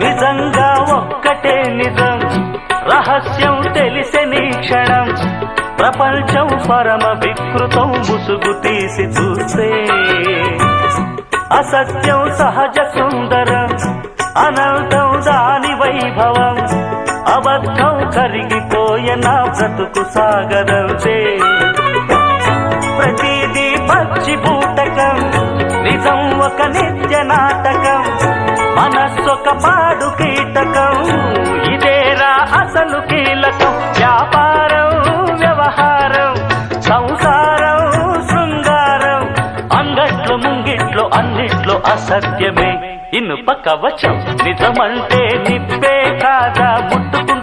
నిజంగా ఒక్కటే నిజం, రహస్యం తెలిసెని క్షణం, ప్రపంచం పరమ వికృతం ముసుగు తీసి చూస్తే. అసత్యం సహజ సుందరం, అనంతం దాని వైభవం, అబద్ధం కరిగిపోయే నా బ్రతుకు సాగదంతే. ప్రతిదీ పచ్చి బూటకం, నిజం ఒక నిత్య నాటకం, మనస్సొక పాడు కీటకం, ఇదేరా అసలు కీలకం. వ్యాపారం వ్యవహారం, సంసారం శృంగారం, అంగట్లో ముంగిట్లో అన్నిట్లో అసత్యమే ఇనుప కవచం. నిజమంటే నిప్పే కాదా, ముట్టుకుంటే